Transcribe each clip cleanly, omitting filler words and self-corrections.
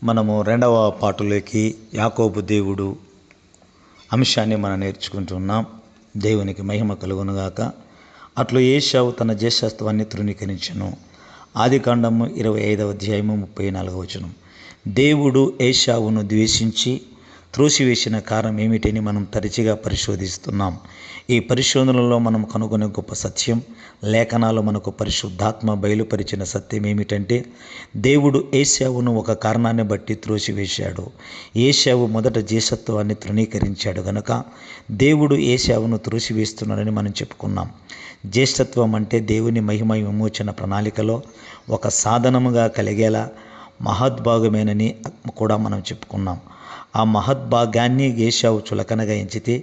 మనము రెండవ పాటలోకి యాకోబు దేవుడు అంశాన్ని మనం నేర్చుకుంటున్నాం. దేవునికి మహిమ కలుగునుగాక. అట్లు ఏశావు తన జ్యేష్ఠత్వాన్ని తృణీకరించెను. ఆదికాండము 25వ అధ్యాయము 34వ వచనం. దేవుడు ఏశావును ద్వేషించి త్రోసివేసిన కారణం ఏమిటని మనం తరచుగా పరిశోధిస్తున్నాం. ఈ పరిశోధనలో మనం కనుగొనే గొప్ప సత్యం, లేఖనాలు మనకు పరిశుద్ధాత్మ బయలుపరిచిన సత్యం ఏమిటంటే, దేవుడు ఏశావును ఒక కారణాన్ని బట్టి త్రోసివేశాడు. ఏశావు మొదట జ్యేష్ఠత్వాన్ని తృణీకరించాడు గనుక దేవుడు ఏశావును త్రోసివేస్తున్నాడని మనం చెప్పుకున్నాం. జ్యేష్ఠత్వం అంటే దేవుని మహిమ విమోచన ప్రణాళికలో ఒక సాధనముగా కలిగేలా మహద్భాగమేనని కూడా మనం చెప్పుకున్నాం. ఆ మహద్భాగాన్ని ఏశావు చులకనగా ఎంచితే,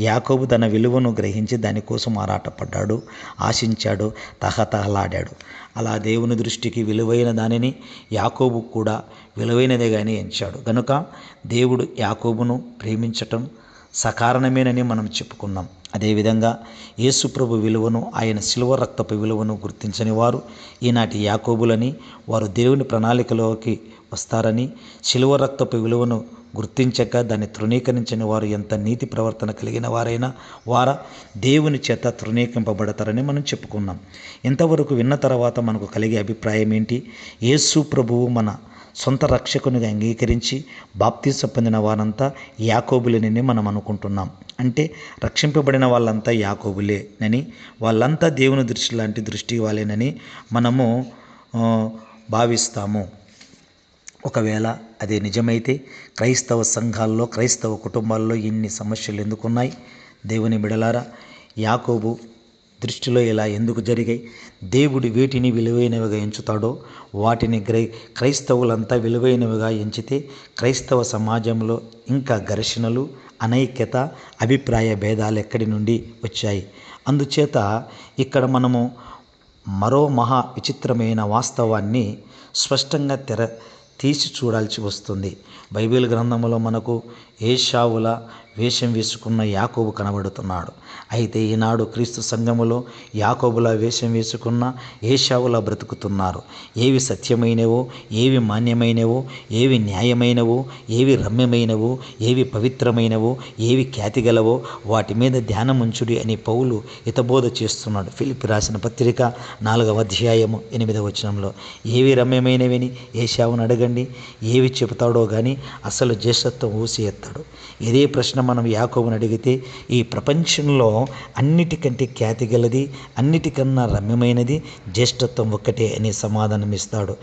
యాకోబు తన విలువను గ్రహించి దానికోసం ఆరాటపడ్డాడు, ఆశించాడు, తహతహలాడాడు. అలా దేవుని దృష్టికి విలువైన దానిని యాకోబు కూడా విలువైనదిగానే ఎంచాడు. కనుక దేవుడు యాకోబును ప్రేమించటం సకారణమేనని మనం చెప్పుకున్నాం. అదేవిధంగా యేసుప్రభు విలువను, ఆయన శిలువ రక్తపు విలువను గుర్తించని వారు ఈనాటి యాకోబులని, వారు దేవుని ప్రణాళికలోకి వస్తారని, శిలువ రక్తపు విలువను గుర్తించక దాన్ని తృణీకరించని వారు ఎంత నీతి ప్రవర్తన కలిగిన వారైనా వారా దేవుని చేత తృణీకరింపబడతారని మనం చెప్పుకున్నాం. ఇంతవరకు విన్న తర్వాత మనకు కలిగే అభిప్రాయం ఏంటి? యేసు ప్రభువు మన సొంత రక్షకునిగా అంగీకరించి బాప్తిసం పొందిన వారంతా యాకోబులేనని మనం అనుకుంటున్నాం. అంటే రక్షింపబడిన వాళ్ళంతా యాకోబులేనని, వాళ్ళంతా దేవుని దృష్టి లాంటి దృష్టి వాళ్ళేనని మనము భావిస్తాము. ఒకవేళ అదే నిజమైతే క్రైస్తవ సంఘాల్లో, క్రైస్తవ కుటుంబాల్లో ఇన్ని సమస్యలు ఎందుకున్నాయి? దేవుని బిడలారా, యాకోబు దృష్టిలో ఇలా ఎందుకు జరిగాయి? దేవుడు వేటిని విలువైనవిగా ఎంచుతాడో వాటిని క్రైస్తవులంతా విలువైనవిగా ఎంచితే క్రైస్తవ సమాజంలో ఇంకా ఘర్షణలు, అనైక్యత, అభిప్రాయ భేదాలు ఎక్కడి నుండి వచ్చాయి? అందుచేత ఇక్కడ మనము మరో మహా విచిత్రమైన వాస్తవాన్ని స్పష్టంగా తీసి చూడాల్సి వస్తుంది. బైబిల్ గ్రంథంలో మనకు ఏశావుల వేషం వేసుకున్న యాకోబు కనబడుతున్నాడు. అయితే ఈనాడు క్రీస్తు సంఘములో యాకోబుల వేషం వేసుకున్న ఏశావుల బ్రతుకుతున్నారు. ఏవి సత్యమైనవో, ఏవి మాన్యమైనవో, ఏవి న్యాయమైనవో, ఏవి రమ్యమైనవో, ఏవి పవిత్రమైనవో, ఏవి ఖ్యాతిగలవో వాటి మీద ధ్యానముంచుడి అని పౌలు హితబోధ చేస్తున్నాడు. ఫిలిప్పీ రాసిన పత్రిక 4వ అధ్యాయము 8వ వచనంలో ఏవి రమ్యమైనవని ఏశావును అడగండి, ఏవి చెబుతాడో కానీ అసలు జ్యేష్ఠత్వం ఊసి ఎత్తాడు. ఇదే ప్రశ్న మనం యాకోబుని అడిగితే ఈ ప్రపంచంలో అన్నిటికంటే ఖ్యాతి గలది, అన్నిటికన్నా రమ్యమైనది జ్యేష్ఠత్వం ఒక్కటే అని సమాధానం ఇస్తాడు.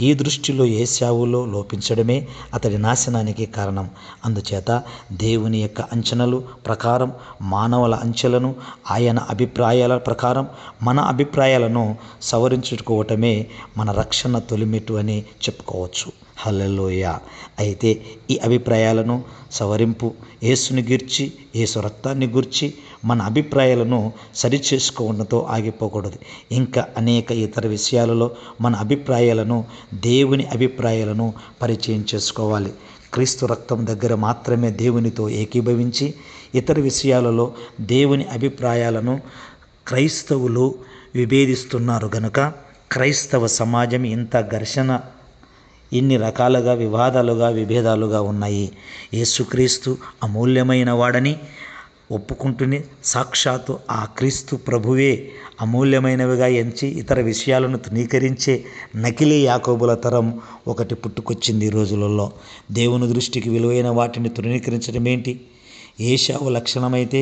ఈ దృష్టిలో ఏశావులో లోపించడమే అతడి నాశనానికి కారణం. అందుచేత దేవుని యొక్క అంచనాలు ప్రకారం, మానవుల అంచెలను, ఆయన అభిప్రాయాల ప్రకారం మన అభిప్రాయాలను సవరించుకోవటమే మన రక్షణ తొలిమెట్టు అని చెప్పుకోవచ్చు. హల్లెలూయా. అయితే ఈ అభిప్రాయాలను సవరింపు, యేసుని గూర్చి, యేసు రక్తాన్ని గూర్చి మన అభిప్రాయాలను సరిచేసుకోవడంతో ఆగిపోకూడదు. ఇంకా అనేక ఇతర విషయాలలో మన అభిప్రాయాలను, దేవుని అభిప్రాయాలను పరిచయం చేసుకోవాలి. క్రీస్తు రక్తం దగ్గర మాత్రమే దేవునితో ఏకీభవించి ఇతర విషయాలలో దేవుని అభిప్రాయాలను క్రైస్తవులు విభేదిస్తున్నారు గనుక క్రైస్తవ సమాజం ఇంత ఘర్షణ, ఇన్ని రకాలుగా వివాదాలుగా, విభేదాలుగా ఉన్నాయి. యేసుక్రీస్తు అమూల్యమైన వాడని ఒప్పుకుంటూనే సాక్షాత్తు ఆ క్రీస్తు ప్రభువే అమూల్యమైనవిగా ఎంచి ఇతర విషయాలను తృణీకరించే నకిలీ యాకోబుల తరం ఒకటి పుట్టుకొచ్చింది ఈ రోజులలో. దేవుని దృష్టికి విలువైన వాటిని తృణీకరించడం ఏంటి? ఏశావు లక్షణమైతే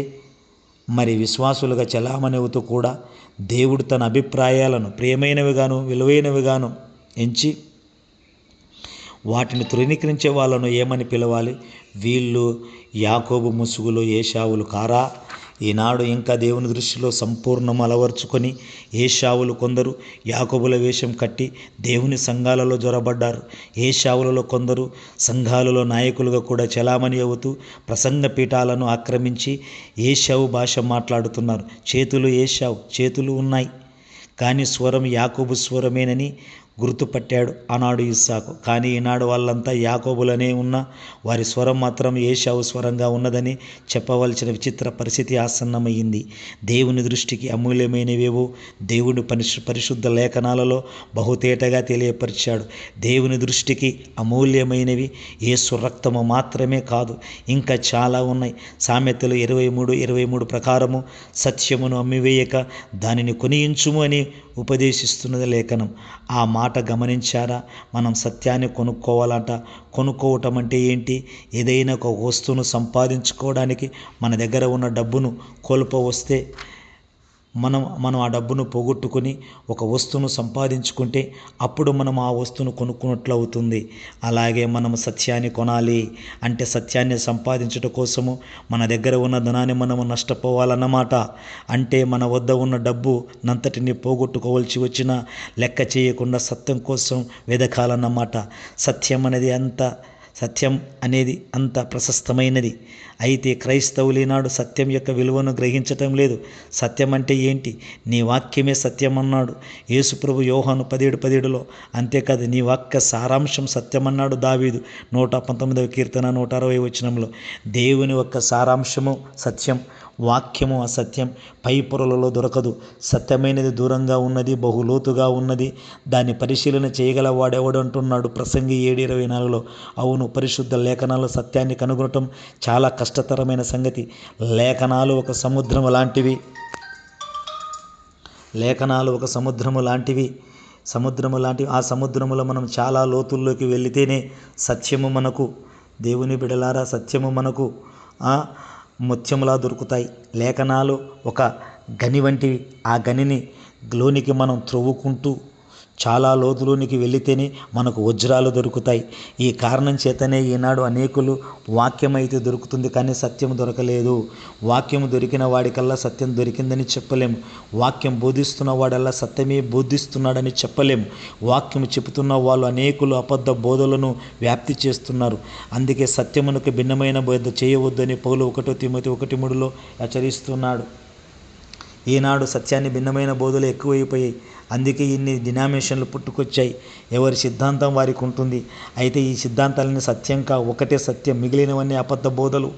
మరి విశ్వాసులుగా చలామణివుతూ కూడా దేవుడు తన అభిప్రాయాలను ప్రియమైనవిగాను, విలువైనవిగాను ఎంచి వాటిని తృణీకరించే వాళ్ళను ఏమని పిలవాలి? వీళ్ళు యాకోబు ముసుగులో ఏశావులు కారా? ఈనాడు ఇంకా దేవుని దృష్టిలో సంపూర్ణం అలవర్చుకొని ఏశావులు కొందరు యాకోబుల వేషం కట్టి దేవుని సంఘాలలో జొరబడ్డారు. ఏశావులలో కొందరు సంఘాలలో నాయకులుగా కూడా చలామణి అవుతూ ప్రసంగ పీఠాలను ఆక్రమించి ఏశావు భాష మాట్లాడుతున్నారు. చేతులు ఏశావు చేతులు ఉన్నాయి, కానీ స్వరం యాకోబు స్వరమేనని గుర్తుపట్టాడు ఆనాడు ఇస్సాకు. కానీ ఈనాడు వాళ్ళంతా యాకోబులనే ఉన్న వారి స్వరం మాత్రం ఏశావు స్వరంగా ఉన్నదని చెప్పవలసిన విచిత్ర పరిస్థితి ఆసన్నమయ్యింది. దేవుని దృష్టికి అమూల్యమైనవేవో దేవుని పరిశుద్ధ లేఖనాలలో బహుతేటగా తెలియపరిచాడు. దేవుని దృష్టికి అమూల్యమైనవి యేసు రక్తము మాత్రమే కాదు, ఇంకా చాలా ఉన్నాయి. సామెతలు 23:23 ప్రకారము సత్యమును అమ్మివేయక దానిని కొనియించుము అని ఉపదేశిస్తున్నది లేఖనం. ఆ మాట గమనించారా? మనం సత్యాన్ని కొనుక్కోవాలంట. కొనుక్కోవటం అంటే ఏంటి? ఏదైనా ఒక వస్తువును సంపాదించుకోవడానికి మన దగ్గర ఉన్న డబ్బును కోల్పోవస్తే మనం ఆ డబ్బును పోగొట్టుకొని ఒక వస్తువును సంపాదించుకుంటే అప్పుడు మనం ఆ వస్తువును కొనుక్కున్నట్లు అవుతుంది. అలాగే మనం సత్యాన్ని కొనాలి అంటే సత్యాన్ని సంపాదించడం కోసము మన దగ్గర ఉన్న ధనాన్ని మనము నష్టపోవాలన్నమాట. అంటే మన వద్ద ఉన్న డబ్బు నంతటిని పోగొట్టుకోవాల్సి వచ్చినా లెక్క చేయకుండా సత్యం కోసం వెదకాలన్నమాట. సత్యం అనేది అంత ప్రశస్తమైనది. అయితే క్రైస్తవులు ఈనాడు సత్యం యొక్క విలువను గ్రహించటం లేదు. సత్యం అంటే ఏంటి? నీ వాక్యమే సత్యం అన్నాడు యేసుప్రభు యోహాను 17:17లో. అంతేకాదు, నీ వాక్య సారాంశం సత్యం అన్నాడు దావీదు 119వ కీర్తన 160వ వచనంలో. దేవుని యొక్క సారాంశము సత్యం, వాక్యము అసత్యం, పై పొరలలో దొరకదు. సత్యమైనది దూరంగా ఉన్నది, బహులోతుగా ఉన్నది. దాన్ని పరిశీలన చేయగల వాడెవడు అంటున్నాడు ప్రసంగి 7:24లో. అవును, పరిశుద్ధ లేఖనాలు సత్యాన్ని కనుగొనటం చాలా కష్టతరమైన సంగతి. లేఖనాలు ఒక సముద్రము లాంటివి. ఆ సముద్రములో మనం చాలా లోతుల్లోకి వెళితేనే సత్యము మనకు, దేవుని బిడలారా, సత్యము మనకు ముత్యములా దొరుకుతాయి. లేఖనాలు ఒక గని వంటివి. ఆ గనిని లోనికి మనం త్రవ్వుకుంటూ చాలా లోతులోనికి వెళితేనే మనకు వజ్రాలు దొరుకుతాయి. ఈ కారణం చేతనే ఈనాడు అనేకులు వాక్యం అయితే దొరుకుతుంది కానీ సత్యం దొరకలేదు. వాక్యం దొరికిన వాడికల్లా సత్యం దొరికిందని చెప్పలేము. వాక్యం బోధిస్తున్న వాడల్లా సత్యమే బోధిస్తున్నాడని చెప్పలేము. వాక్యం చెబుతున్న వాళ్ళు అనేకులు అబద్ధ బోధలను వ్యాప్తి చేస్తున్నారు. అందుకే సత్యమునకు భిన్నమైన బోధ చేయవద్దని పౌలు 1 తిమోతి 1:3లో హెచ్చరిస్తున్నాడు. ఈనాడు సత్యాన్ని భిన్నమైన బోధలు ఎక్కువైపోయాయి. అందుకే ఇన్ని డినామినేషన్లు పుట్టుకొచ్చాయి. ఎవరి సిద్ధాంతం వారికి ఉంటుంది. అయితే ఈ సిద్ధాంతాలని సత్యంగా ఒకటే సత్యం, మిగిలినవన్నీ అబద్ధ బోధలు.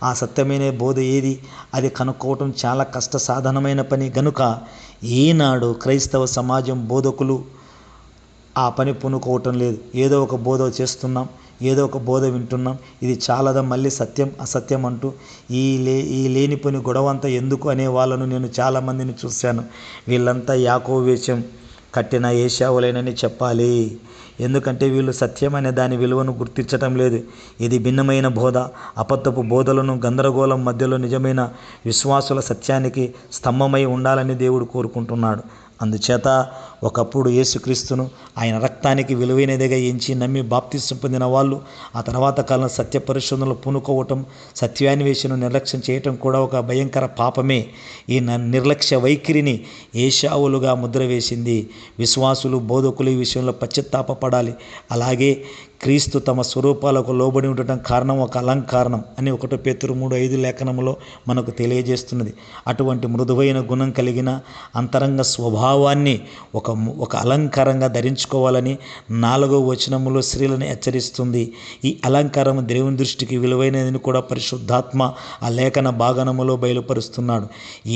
ఆ సత్యమైన బోధ ఏది? అది కనుక్కోవటం చాలా కష్ట సాధనమైన పని. గనుక ఈనాడు క్రైస్తవ సమాజం బోధకులు ఆ పని పూనుకోవటం లేదు. ఏదో ఒక బోధ చేస్తున్నాం, ఏదో ఒక బోధ వింటున్నాం, ఇది చాలదా మళ్ళీ సత్యం అసత్యం అంటూ ఈ లేనిపోని గొడవంతా ఎందుకు అనే వాళ్ళను నేను చాలామందిని చూశాను. వీళ్ళంతా యాకోబు వేషం కట్టిన ఏశావులేనని చెప్పాలి. ఎందుకంటే వీళ్ళు సత్యం అనే దాని విలువను గుర్తించటం లేదు. ఇది భిన్నమైన బోధ, అబద్ధపు బోధలను గందరగోళం మధ్యలో నిజమైన విశ్వాసుల సత్యానికి స్తంభమై ఉండాలని దేవుడు కోరుకుంటున్నాడు. అందుచేత ఒకప్పుడు యేసుక్రీస్తును ఆయన రక్తానికి విలువైనదిగా ఎంచి నమ్మి బాప్తిసం పొందిన వాళ్ళు ఆ తర్వాత కాలంలో సత్య పరిశోధనలు పూనుకోవటం, సత్యాన్వేషణను నిర్లక్ష్యం చేయటం కూడా ఒక భయంకర పాపమే. ఈ నిర్లక్ష్య వైఖరిని ఏశావులుగా ముద్ర వేసింది. విశ్వాసులు, బోధకులు ఈ విషయంలో పశ్చాత్తాపపడాలి. అలాగే క్రీస్తు తమ స్వరూపాలకు లోబడి ఉండటం కారణం ఒక అలంకారణం అని 1 పేతురు 3:5 లేఖనంలో మనకు తెలియజేస్తున్నది. అటువంటి మృదువైన గుణం కలిగిన అంతరంగ స్వభావాన్ని ఒక అలంకారంగా ధరించుకోవాలని 4వ వచనములో స్త్రీలను హెచ్చరిస్తుంది. ఈ అలంకారం దేవుని దృష్టికి విలువైనదని కూడా పరిశుద్ధాత్మ ఆ లేఖన భాగనములో బయలుపరుస్తున్నాడు.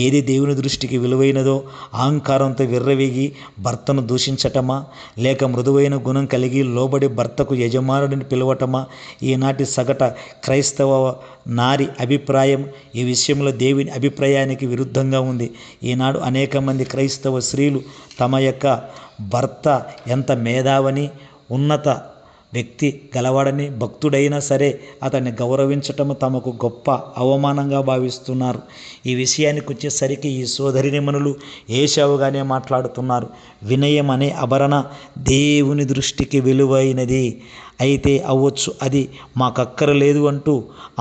ఏది దేవుని దృష్టికి విలువైనదో అహంకారంతో విర్రవీగి భర్తను దూషించటమా, లేక మృదువైన గుణం కలిగి లోబడి భర్తకు యజమానుడిని పిలవటమా? ఈనాటి సగట క్రైస్తవ నారి అభిప్రాయం ఈ విషయంలో దేవుని అభిప్రాయానికి విరుద్ధంగా ఉంది. ఈనాడు అనేక మంది క్రైస్తవ స్త్రీలు తమ యొక్క భర్త ఎంత మేధావని, ఉన్నత వ్యక్తి గలవాడని, భక్తుడైనా సరే అతన్ని గౌరవించటం తమకు గొప్ప అవమానంగా భావిస్తున్నారు. ఈ విషయానికి వచ్చేసరికి ఈ సోదరిమణులు ఏశావుగానే మాట్లాడుతున్నారు. వినయం అనే ఆభరణ దేవుని దృష్టికి విలువైనది అయితే అవ్వచ్చు, అది మాకక్కరలేదు అంటూ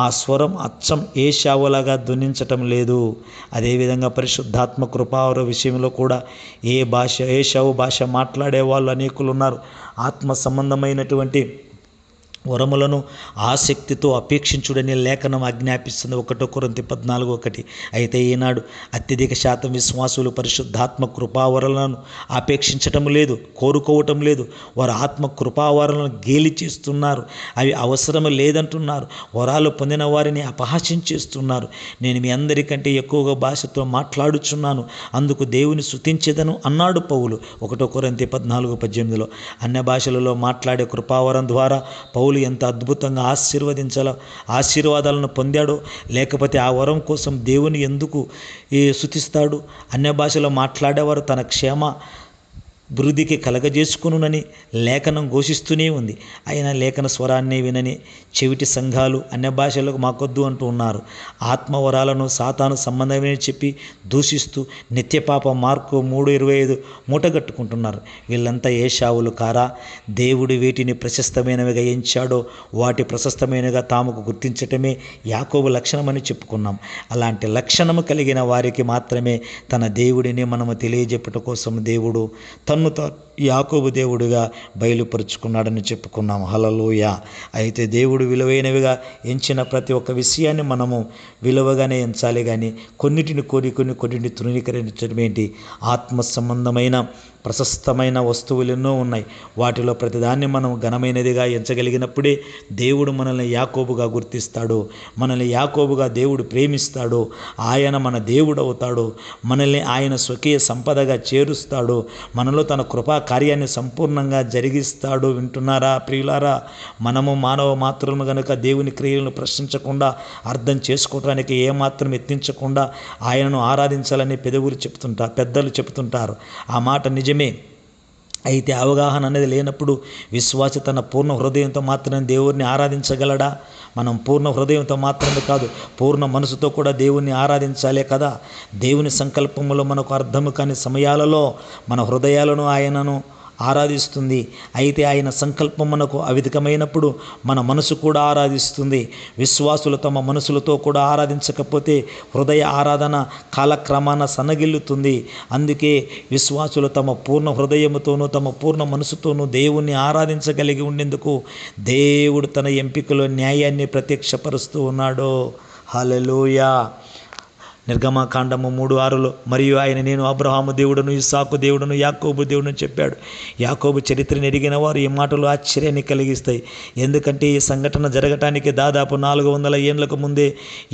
ఆ స్వరం అచ్చం ఏశావులాగా ధ్వనించటం లేదు. అదేవిధంగా పరిశుద్ధాత్మ కృపావర విషయంలో కూడా ఏశావు భాష మాట్లాడే వాళ్ళు అనేకులు ఉన్నారు. ఆత్మ సంబంధమైనటువంటి వరములను ఆసక్తితో అపేక్షించుడని లేఖనం ఆజ్ఞాపిస్తుంది. 1 కొరింథీ 14:1. అయితే ఈనాడు అత్యధిక శాతం విశ్వాసులు పరిశుద్ధాత్మ కృపావరాలను ఆపేక్షించటం లేదు, కోరుకోవటం లేదు. వారు ఆత్మ కృపావరాలను గేలి చేస్తున్నారు, అవి అవసరం లేదంటున్నారు. వరాలు పొందిన వారిని అపహాస్యం చేస్తున్నారు. నేను మీ అందరికంటే ఎక్కువగా భాషతో మాట్లాడుచున్నాను, అందుకు దేవుని స్తుతించెదను అన్నాడు పౌలు 1 కొరింథీ 14:18. అన్య భాషలలో మాట్లాడే కృపావరం ద్వారా పౌలు ఎంత అద్భుతంగా ఆశీర్వాదాలను పొందాడో, లేకపోతే ఆ వరం కోసం దేవుని ఎందుకు స్తుతిస్తాడు? అన్య భాషలో మాట్లాడేవారు తన క్షేమ వృద్ధికి కలగజేసుకునునని లేఖనం ఘోషిస్తూనే ఉంది. అయినా లేఖన స్వరాన్ని వినని చెవిటి సంఘాలు అన్య భాషలకు మాకొద్దు అంటూ ఉన్నారు. ఆత్మవరాలను సాతాను సంబంధమే చెప్పి దూషిస్తూ నిత్యపాప మార్కు 3:25 మూటగట్టుకుంటున్నారు. వీళ్ళంతా ఏశావులు కారా? దేవుడు వీటిని ప్రశస్తమైనవిగా ఎంచాడో వాటి ప్రశస్తమైనగా తాముకు గుర్తించటమే యాకోబు లక్షణమని చెప్పుకున్నాం. అలాంటి లక్షణము కలిగిన వారికి మాత్రమే తన దేవుడిని మనము తెలియజెప్పట కోసం దేవుడు తన్ను యాకోబు దేవుడిగా బయలుపరుచుకున్నాడని చెప్పుకున్నాం. హల్లెలూయా. అయితే దేవుడు విలువైనవిగా ఎంచిన ప్రతి ఒక్క విషయాన్ని మనము విలువగానే ఎంచాలి, కానీ కొన్నిటిని కొన్నిటిని తృణీకరించడం ఏంటి? ఆత్మ సంబంధమైన ప్రశస్తమైన వస్తువులు ఎన్నో ఉన్నాయి. వాటిలో ప్రతిదాన్ని మనం ఘనమైనదిగా ఎంచగలిగినప్పుడే దేవుడు మనల్ని యాకోబుగా గుర్తిస్తాడు, మనల్ని యాకోబుగా దేవుడు ప్రేమిస్తాడు. ఆయన మన దేవుడు అవుతాడు, మనల్ని ఆయన స్వకీయ సంపదగా చేరుస్తాడు, మనలో తన కృపా కార్యాన్ని సంపూర్ణంగా జరిగిస్తాడు. వింటున్నారా ప్రియులారా? మనము మానవ మాత్రము గనుక దేవుని క్రియలను ప్రశ్నించకుండా, అర్థం చేసుకోవడానికి ఏమాత్రం ఎత్తించకుండా ఆయనను ఆరాధించాలని పెద్దలు చెప్తుంటారు. ఆ మాట నిజమే. అయితే అవగాహన అనేది లేనప్పుడు విశ్వాసి తన పూర్ణ హృదయంతో మాత్రమే దేవుడిని ఆరాధించగలడా? మనం పూర్ణ హృదయంతో మాత్రమే కాదు, పూర్ణ మనసుతో కూడా దేవుణ్ణి ఆరాధించాలే కదా. దేవుని సంకల్పములో మనకు అర్థము కాని సమయాలలో మన హృదయాలను ఆయనను ఆరాధిస్తుంది. అయితే ఆయన సంకల్పం మనకు అవిధికమైనప్పుడు మన మనసు కూడా ఆరాధిస్తుంది. విశ్వాసులు తమ మనసులతో కూడా ఆరాధించకపోతే హృదయ ఆరాధన కాలక్రమాన సన్నగిల్లుతుంది. అందుకే విశ్వాసులు తమ పూర్ణ హృదయముతోనూ తమ పూర్ణ మనసుతోనూ దేవుణ్ణి ఆరాధించగలిగి ఉండేందుకు దేవుడు తన ఎంపికలో న్యాయాన్ని ప్రత్యక్షపరుస్తూ ఉన్నాడు. హల్లెలూయా. నిర్గమకాండము 3:6 మరియు ఆయన నేను అబ్రహాము దేవుడును, ఇస్సాకు దేవుడును, యాకోబు దేవుడును చెప్పాడు. యాకోబు చరిత్రను ఎరిగిన వారు ఈ మాటలు ఆశ్చర్యాన్ని కలిగిస్తాయి. ఎందుకంటే ఈ సంఘటన జరగటానికి దాదాపు 400 ఏళ్లకు ముందే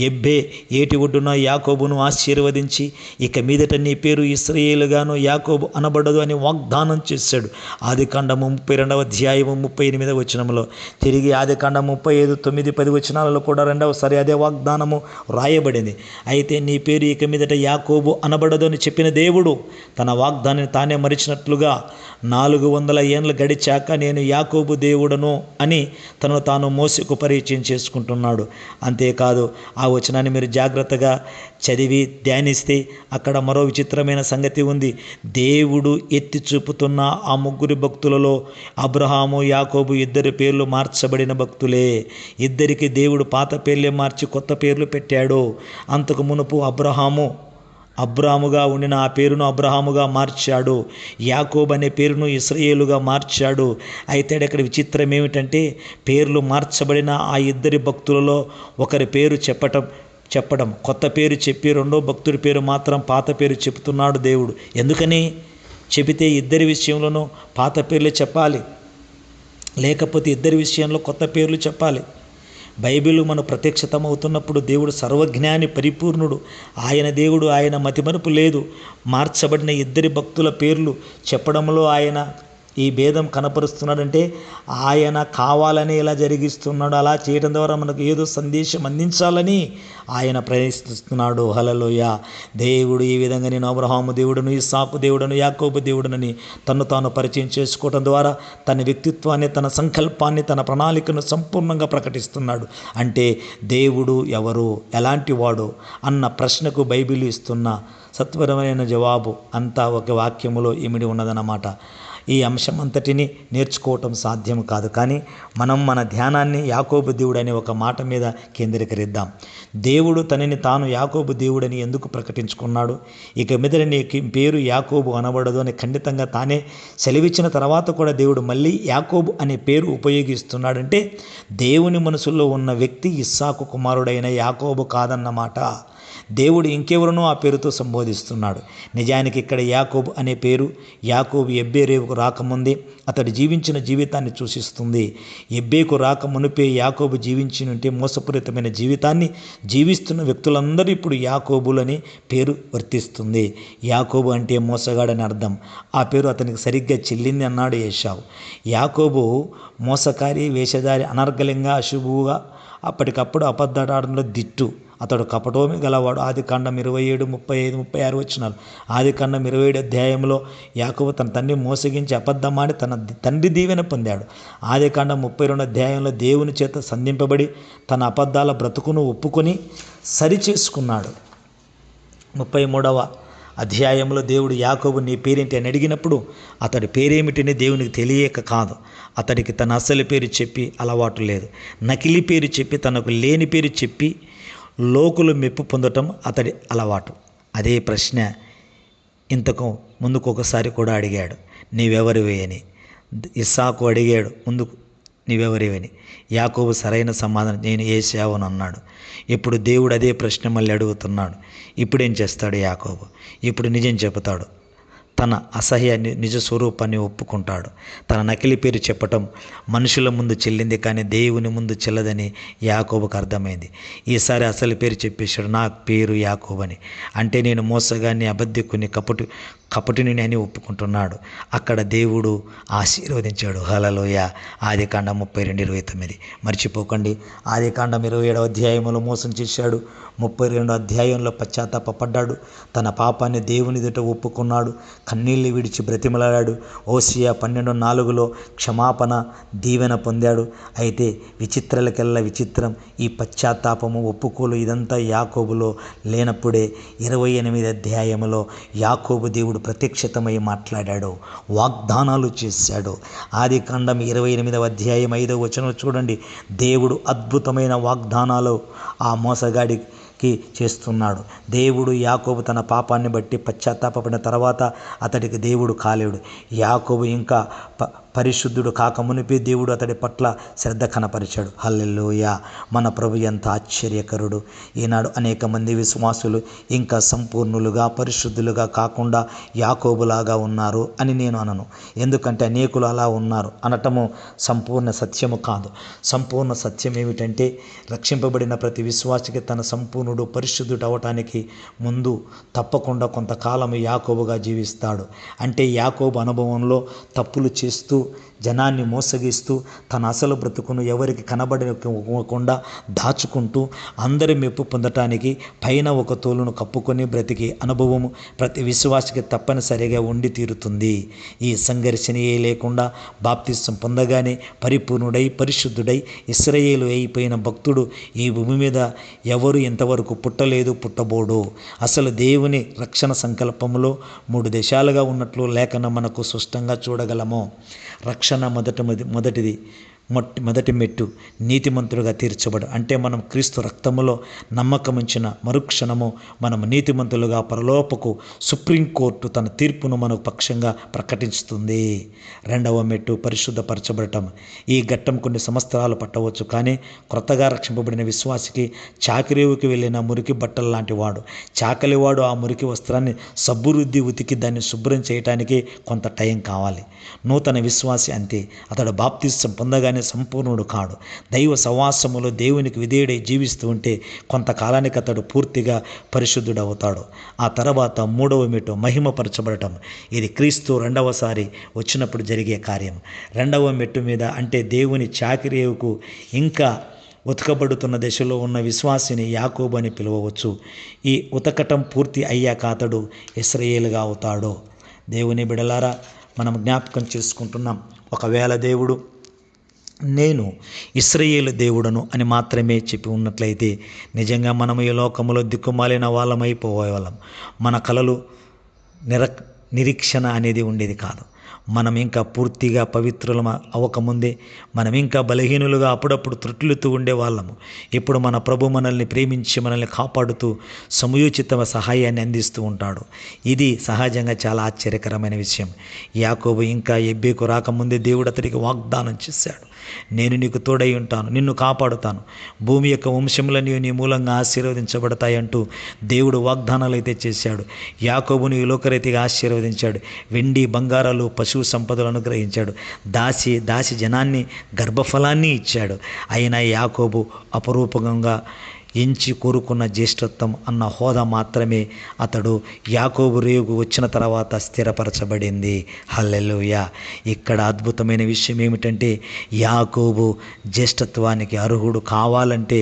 ఎబ్బే ఏటి ఒడ్డున యాకోబును ఆశీర్వదించి ఇక మీదట నీ పేరు ఇశ్రాయేలుగాను యాకోబు అనబడదు అని వాగ్దానం చేశాడు. ఆదికాండము 32:38 తిరిగి ఆదికాండం 35:9-10 కూడా రెండవసారి అదే వాగ్దానము రాయబడింది. అయితే నీ పేరు ఇక మీదట యాకోబు అనబడదు అని చెప్పిన దేవుడు తన వాగ్దానాన్ని తానే మరిచినట్లుగా 400 ఏళ్ళు గడిచాక నేను యాకోబు దేవుడను అని తనను తాను మోసకు పరిచయం చేసుకుంటున్నాడు. అంతేకాదు ఆ వచనాన్ని మీరు జాగ్రత్తగా చదివి ధ్యానిస్తే అక్కడ మరో విచిత్రమైన సంగతి ఉంది. దేవుడు ఎత్తి చూపుతున్న ఆ ముగ్గురు భక్తులలో అబ్రహాము, యాకోబు ఇద్దరి పేర్లు మార్చబడిన భక్తులే. ఇద్దరికి దేవుడు పాత పేర్లే మార్చి కొత్త పేర్లు పెట్టాడు. అంతకు మునుపు అబ్రాముగా ఉండిన ఆ పేరును అబ్రహాముగా మార్చాడు. యాకోబు అనే పేరును ఇశ్రాయేలుగా మార్చాడు. అయితే ఇక్కడ విచిత్రం ఏమిటంటే పేర్లు మార్చబడిన ఆ ఇద్దరి భక్తులలో ఒకరి పేరు చెప్పడం కొత్త పేరు చెప్పి రెండో భక్తుడి పేరు మాత్రం పాత పేరు చెప్తున్నాడు దేవుడు. ఎందుకని చెబితే ఇద్దరి విషయంలోనూ పాత పేర్లు చెప్పాలి, లేకపోతే ఇద్దరి విషయంలో కొత్త పేర్లు చెప్పాలి. బైబిల్ మన ప్రత్యక్షతం అవుతున్నప్పుడు దేవుడు సర్వజ్ఞాని, పరిపూర్ణుడు. ఆయన దేవుడు, ఆయన మతిమరుపు లేదు. మార్చబడిన ఇద్దరి భక్తుల పేర్లు చెప్పడంలో ఆయన ఈ భేదం కనపరుస్తున్నాడంటే ఆయన కావాలని ఇలా జరిగిస్తున్నాడు. అలా చేయడం ద్వారా మనకు ఏదో సందేశం అందించాలని ఆయన ప్రయత్నిస్తున్నాడు. హల్లెలూయా. దేవుడు ఈ విధంగా నేను అబ్రహాము దేవుడును, ఇస్సాకు దేవుడును, యాకోబు దేవుడునని తను తాను పరిచయం చేసుకోవడం ద్వారా తన వ్యక్తిత్వాన్ని, తన సంకల్పాన్ని, తన ప్రణాళికను సంపూర్ణంగా ప్రకటిస్తున్నాడు. అంటే దేవుడు ఎవరు, ఎలాంటి వాడు అన్న ప్రశ్నకు బైబిల్ ఇస్తున్న సత్వరమైన జవాబు అంతా ఒక వాక్యములో ఇమిడి ఉన్నదన్నమాట. ఈ అంశం అంతటిని నేర్చుకోవటం సాధ్యం కాదు. కానీ మనం మన ధ్యానాన్ని యాకోబు దేవుడు అనే ఒక మాట మీద కేంద్రీకరిద్దాం. దేవుడు తనని తాను యాకోబు దేవుడని ఎందుకు ప్రకటించుకున్నాడు? ఇక మీద నీ పేరు యాకోబు అనబడదు అని ఖండితంగా తానే సెలవిచ్చిన తర్వాత కూడా దేవుడు మళ్ళీ యాకోబు అనే పేరు ఉపయోగిస్తున్నాడంటే దేవుని మనసులో ఉన్న వ్యక్తి ఇస్సాకు కుమారుడైన యాకోబు కాదన్నమాట. దేవుడు ఇంకెవరినో ఆ పేరుతో సంబోధిస్తున్నాడు. నిజానికి ఇక్కడ యాకోబు అనే పేరు యాకోబు ఎబ్బేరేవుకు రాకముందే అతడు జీవించిన జీవితాన్ని సూచిస్తుంది. ఎబ్బేకు రాక మునిపే యాకోబు జీవించినంటే మోసపూరితమైన జీవితాన్ని జీవిస్తున్న వ్యక్తులందరూ ఇప్పుడు యాకోబులని పేరు వర్తిస్తుంది. యాకోబు అంటే మోసగాడని అర్థం. ఆ పేరు అతనికి సరిగ్గా చెల్లింది అన్నాడు ఏశావు. యాకోబు మోసకారి, వేషధారి, అనర్గళంగా, అశుభువుగా, అప్పటికప్పుడు అబద్ధాడడంలో దిట్టు. అతడు కపటోమి గలవాడు. ఆదికాండం 27, 35, 36 వచనాలు. ఆదికాండం 27 అధ్యాయంలో యాకోబు తన తండ్రి మోసగించి అబద్ధమాడి తన తండ్రి దీవెన పొందాడు. ఆదికాండం 32 అధ్యాయంలో దేవుని చేత సంధింపబడి తన అబద్ధాల బ్రతుకును ఒప్పుకొని సరిచేసుకున్నాడు. 33వ అధ్యాయంలో దేవుడు యాకోబు నీ పేరేంటి అని అడిగినప్పుడు అతడి పేరేమిటని దేవునికి తెలియక కాదు, అతడికి తన అసలు పేరు చెప్పి అలవాటు లేదు. నకిలీ పేరు చెప్పి తనకు లేని పేరు చెప్పి లోకులు మెప్పు పొందటం అతడి అలవాటు. అదే ప్రశ్న ఇంతకు ముందుకు ఒకసారి కూడా అడిగాడు, నీవెవరివి అని. ఇస్సాకు అడిగాడు ముందుకు, నీవెవరివని. యాకోబు సరైన సమాధానం, నేను ఏశావును అన్నాడు. ఇప్పుడు దేవుడు అదే ప్రశ్న మళ్ళీ అడుగుతున్నాడు. ఇప్పుడేం చేస్తాడు యాకోబు? ఇప్పుడు నిజం చెబుతాడు. తన అసహ్య నిజ స్వరూపాన్ని ఒప్పుకుంటాడు. తన నకిలీ పేరు చెప్పటం మనుషుల ముందు చెల్లింది కానీ దేవుని ముందు చెల్లదని యాకోబుకు అర్థమైంది. ఈసారి అసలు పేరు చెప్పేశాడు, నా పేరు యాకోబు అని. అంటే నేను మోసగాన్ని, అబద్ధికుని, కపటిని అని ఒప్పుకుంటున్నాడు. అక్కడ దేవుడు ఆశీర్వదించాడు. హల్లెలూయా. ఆదికాండం 32:29 మర్చిపోకండి. ఆదికాండం 27వ అధ్యాయంలో మోసం చేశాడు. 32వ అధ్యాయంలో పశ్చాత్తాపడ్డాడు. తన పాపాన్ని దేవుని ఎదుట ఒప్పుకున్నాడు. కన్నీళ్లు విడిచి బ్రతిమలాడాడు. హోషేయ 12:4లో క్షమాపణ, దీవెన పొందాడు. అయితే విచిత్రాలకెల్లా విచిత్రం ఈ పశ్చాత్తాపము, ఒప్పుకోలు ఇదంతా యాకోబులో లేనప్పుడే 28వ అధ్యాయంలో యాకోబు దేవుడు ప్రత్యక్షతమై మాట్లాడాడు, వాగ్దానాలు చేశాడు. ఆదికాండం 28వ అధ్యాయం 5వ వచనం చూడండి. దేవుడు అద్భుతమైన వాగ్దానాలు ఆ మోసగాడికి చేస్తున్నాడు. దేవుడు యాకోబు తన పాపాన్ని బట్టి పశ్చాత్తాపడిన తర్వాత అతడికి దేవుడు కాలేడు. యాకోబు ఇంకా పరిశుద్ధుడు కాకమునిపే దేవుడు అతడి పట్ల శ్రద్ధ కనపరిచాడు. హల్లెలూయా. మన ప్రభు ఎంత ఆశ్చర్యకరుడు. ఈనాడు అనేక మంది విశ్వాసులు ఇంకా సంపూర్ణులుగా, పరిశుద్ధులుగా కాకుండా యాకోబులాగా ఉన్నారు అని నేను అనను. ఎందుకంటే అనేకులు అలా ఉన్నారు అనటము సంపూర్ణ సత్యము కాదు. సంపూర్ణ సత్యం ఏమిటంటే రక్షింపబడిన ప్రతి విశ్వాసికి తన సంపూర్ణుడు, పరిశుద్ధుడు అవటానికి ముందు తప్పకుండా కొంతకాలం యాకోబుగా జీవిస్తాడు. అంటే యాకోబు అనుభవంలో తప్పులు చేస్తూ, జనాన్ని మోసగిస్తూ, తన అసలు బ్రతుకును ఎవరికి కనబడకుండా దాచుకుంటూ అందరి మెప్పు పొందటానికి పైన ఒక తోలును కప్పుకొని బ్రతికే అనుభవము ప్రతి విశ్వాసికి తప్పనిసరిగా ఉండి తీరుతుంది. ఈ సంఘర్షణయే లేకుండా బాప్తిసం పొందగానే పరిపూర్ణుడై, పరిశుద్ధుడై, ఇశ్రాయేలు అయిపోయిన భక్తుడు ఈ భూమి మీద ఎవరు ఇంతవరకు పుట్టలేదు, పుట్టబోడు. అసలు దేవుని రక్షణ సంకల్పంలో 3 దశలుగా ఉన్నట్లు లేఖనం మనకు స్పష్టంగా చూడగలము. రక్షణ మొదటి మెట్టు నీతిమంతులుగా తీర్చబడు. అంటే మనం క్రీస్తు రక్తములో నమ్మకం ఉంచిన మరుక్షణము మనం నీతిమంతులుగా పరలోకపు సుప్రీంకోర్టు తన తీర్పును మనకు పక్షంగా ప్రకటిస్తుంది. 2వ మెట్టు పరిశుద్ధపరచబడటం. ఈ ఘట్టం కొన్ని సంవత్సరాలు పట్టవచ్చు, కానీ క్రొత్తగా రక్షింపబడిన విశ్వాసికి చాకిరేవుకి వెళ్ళిన మురికి బట్టలు లాంటి వాడు. చాకలివాడు ఆ మురికి వస్త్రాన్ని సబ్బురుద్ది ఉతికి దాన్ని శుభ్రం చేయటానికి కొంత టైం కావాలి. నూతన విశ్వాసి అంతే. అతడు బాప్తిసం పొందగానే సంపూర్ణుడు కాడు. దైవ సవాసములో దేవునికి విధేయుడై జీవిస్తూ ఉంటే కొంతకాలానికి అతడు పూర్తిగా పరిశుద్ధుడవుతాడు. ఆ తర్వాత 3వ మెట్టు మహిమపరచబడటం. ఇది క్రీస్తు 2వసారి వచ్చినప్పుడు జరిగే కార్యం. 2వ మెట్టు మీద అంటే దేవుని చాకిరేవుకు ఇంకా ఉతకబడుతున్న దశలో ఉన్న విశ్వాసిని యాకోబు అని పిలువవచ్చు. ఈ ఉతకటం పూర్తి అయ్యాక అతడు ఇశ్రాయేలుగా అవుతాడు. దేవుని బిడలారా, మనం జ్ఞాపకం చేసుకుంటున్నాం. ఒకవేళ దేవుడు నేను ఇశ్రాయేలు దేవుడను అని మాత్రమే చెప్పి ఉన్నట్లయితే నిజంగా మనము ఈ లోకంలో దిక్కుమాలిన వాళ్ళమైపోయేవాళ్ళం. మన కలలు నిరీక్షణ అనేది ఉండేది కాదు. మనం ఇంకా పూర్తిగా పవిత్రులం అవ్వకముందే మనం ఇంకా బలహీనులుగా అప్పుడప్పుడు త్రుట్టులుతూ ఉండేవాళ్ళము. ఇప్పుడు మన ప్రభు మనల్ని ప్రేమించి మనల్ని కాపాడుతూ సమయోచిత సహాయాన్ని అందిస్తూ ఉంటాడు. ఇది సహజంగా చాలా ఆశ్చర్యకరమైన విషయం. యాకోబు ఇంకా ఎబ్బేకు రాకముందే దేవుడు అతడికి వాగ్దానం చేశాడు. నేను నీకు తోడై ఉంటాను, నిన్ను కాపాడుతాను, భూమి యొక్క వంశములన్నీ నీ మూలంగా ఆశీర్వదించబడతాయంటూ దేవుడు వాగ్దానాలు అయితే చేశాడు. యాకోబుని ఈ లోకరీతిగా ఆశీర్వదించాడు. వెండి బంగారాలు పశువు సంపదలు అనుగ్రహించాడు. దాసి జనాన్ని గర్భఫలాన్ని ఇచ్చాడు. అయినా యాకోబు అపరూపంగా ఎంచి కోరుకున్న జ్యేష్ఠత్వం అన్న హోదా మాత్రమే అతడు యాకోబు రేగు వచ్చిన తర్వాత స్థిరపరచబడింది. హల్లెలూయా. ఇక్కడ అద్భుతమైన విషయం ఏమిటంటే యాకోబు జ్యేష్ఠత్వానికి అర్హుడు కావాలంటే,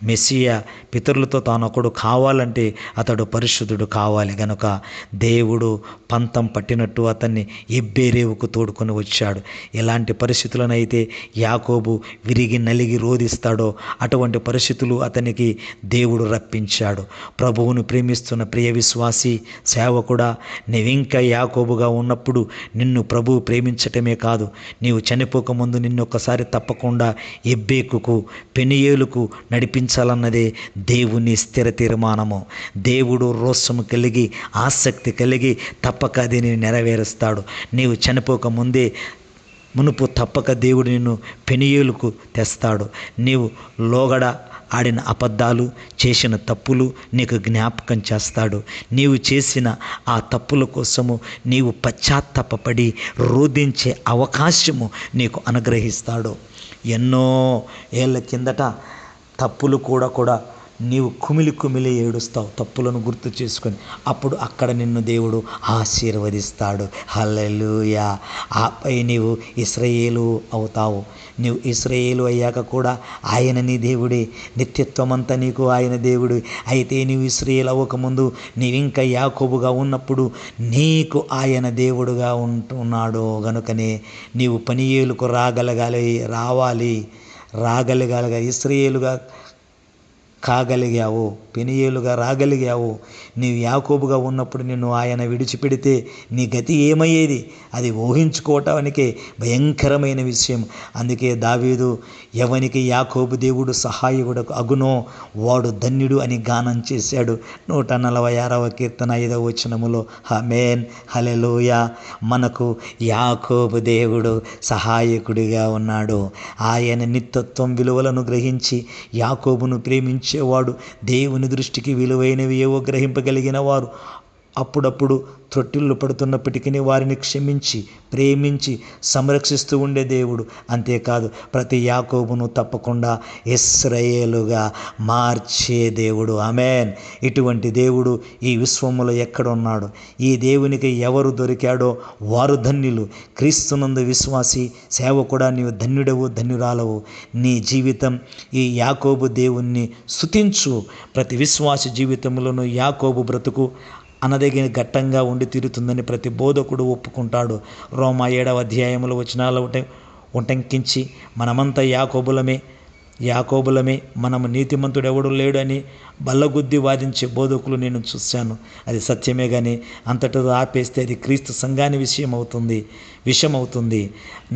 మెస్సియా పితరులతో తానొకడు కావాలంటే అతడు పరిశుద్ధుడు కావాలి. గనుక దేవుడు పంతం పట్టినట్టు అతన్ని ఎబ్బేరేవుకు తోడుకొని వచ్చాడు. ఎలాంటి పరిస్థితులనైతే యాకోబు విరిగి నలిగి రోధిస్తాడో అటువంటి పరిస్థితులు అతనికి దేవుడు రప్పించాడు. ప్రభువును ప్రేమిస్తున్న ప్రియ విశ్వాసి సేవకుడా, నీవింకా యాకోబుగా ఉన్నప్పుడు నిన్ను ప్రభువు ప్రేమించటమే కాదు, నీవు చనిపోకముందు నిన్ను ఒక్కసారి తప్పకుండా ఎబ్బేకుకు పెనియేలుకు నడిపించాలన్నదే దేవుని స్థిర తీర్మానము. దేవుడు రోషము కలిగి ఆసక్తి కలిగి తప్పక దీనిని నెరవేరుస్తాడు. నీవు చనిపోకముందే మునుపు తప్పక దేవుడు నిన్ను పెనియేలుకు తెస్తాడు. నీవు లోగడ ఆడిన అబద్ధాలు, చేసిన తప్పులు నీకు జ్ఞాపకం చేస్తాడు. నీవు చేసిన ఆ తప్పుల కోసము నీవు పశ్చాత్తాపపడి రోధించే అవకాశము నీకు అనుగ్రహిస్తాడు. ఎన్నో ఏళ్ళ కిందట తప్పులు కూడా నీవు కుమిలి ఏడుస్తావు, తప్పులను గుర్తు చేసుకొని. అప్పుడు అక్కడ నిన్ను దేవుడు ఆశీర్వదిస్తాడు. హల్లెలూయా. ఆపై నీవు ఇశ్రాయేలు అవుతావు. నీవు ఇశ్రాయేలు అయ్యాక కూడా ఆయన నీ దేవుడే, నిత్యత్వమంతా నీకు ఆయన దేవుడు. అయితే నీవు ఇశ్రాయేలు అవ్వకముందు నీవింకా యాకోబుగా ఉన్నప్పుడు నీకు ఆయన దేవుడుగా ఉంటున్నాడు. గనుకనే నీవు పెనియేలుకు రాగలగాలి ఇశ్రాయేలుగా కాగలిగావు, పెనియేలుగా రాగలిగావు. నీవు యాకోబుగా ఉన్నప్పుడు నిన్ను ఆయన విడిచిపెడితే నీ గతి ఏమయ్యేది? అది ఊహించుకోవటానికే భయంకరమైన విషయం. అందుకే దావీదు ఎవనికి యాకోబు దేవుడు సహాయకుడు అగునో వాడు ధన్యుడు అని గానం చేశాడు. 146వ కీర్తన 5వ వచనములో. ఆమేన్, హల్లెలూయా. మనకు యాకోబు దేవుడు సహాయకుడిగా ఉన్నాడు. ఆయన నిత్యత్వం విలువలను గ్రహించి యాకోబును ప్రేమించేవాడు. దేవుని దృష్టికి విలువైనవి ఏవో గ్రహింపగలిగిన వారు అప్పుడప్పుడు త్రొట్టిల్లు పడుతున్నప్పటికీ వారిని క్షమించి ప్రేమించి సంరక్షిస్తూ ఉండే దేవుడు. అంతేకాదు ప్రతి యాకోబును తప్పకుండా ఇశ్రాయేలుగా మార్చే దేవుడు. ఆమేన్. ఇటువంటి దేవుడు ఈ విశ్వములో ఎక్కడున్నాడు? ఈ దేవునికి ఎవరు దొరికాడో వారు ధన్యులు. క్రీస్తునందు విశ్వాసి సేవకుడా, నీవు ధన్యుడవు, ధన్యురాలవు. నీ జీవితం ఈ యాకోబు దేవుణ్ణి స్తుతించు. ప్రతి విశ్వాసి జీవితంలోనూ యాకోబు బ్రతుకు అనదగిన ఘట్టంగా ఉండి తీరుతుందని ప్రతి బోధకుడు ఒప్పుకుంటాడు. రోమా 7వ అధ్యాయంలో వచనాలు ఉటంకించి మనమంతా యాకోబులమే మనము నీతిమంతుడెవడు లేడు అని బల్లగుద్ది వాదించే బోధకులు నేను చూశాను. అది సత్యమే, కానీ అంతటితో ఆపేస్తే అది క్రీస్తు సంఘాన్ని విషమవుతుంది.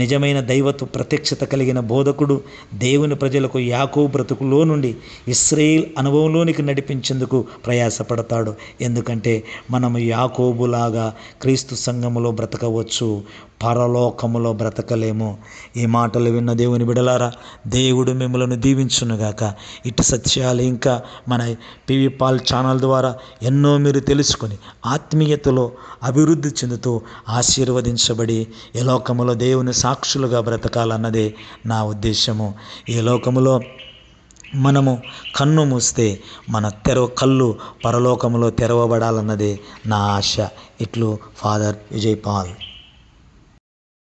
నిజమైన దైవత్వ ప్రత్యక్షత కలిగిన బోధకుడు దేవుని ప్రజలకు యాకోబు బ్రతుకులో నుండి ఇశ్రాయేల్ అనుభవంలోనికి నడిపించేందుకు ప్రయాసపడతాడు. ఎందుకంటే మనము యాకోబులాగా క్రీస్తు సంఘములో బ్రతకవచ్చు, పరలోకములో బ్రతకలేము. ఈ మాటలు విన్న దేవుని బిడలారా, దేవుడు మిమ్మల్ని దీవించునుగాక. ఇటు సత్యాలు ఇంకా మన పివి పాల్ ఛానల్ ద్వారా ఎన్నో మీరు తెలుసుకొని ఆత్మీయతలో అభివృద్ధి చెందుతూ ఆశీర్వదించబడి ఈ లోకములో దేవుని సాక్షులుగా బ్రతకాలన్నదే నా ఉద్దేశము. ఈ లోకములో మనము కన్ను మూస్తే మన కళ్ళు పరలోకములో తెరవబడాలన్నదే నా ఆశ. ఇట్లు ఫాదర్ విజయ్ పాల్.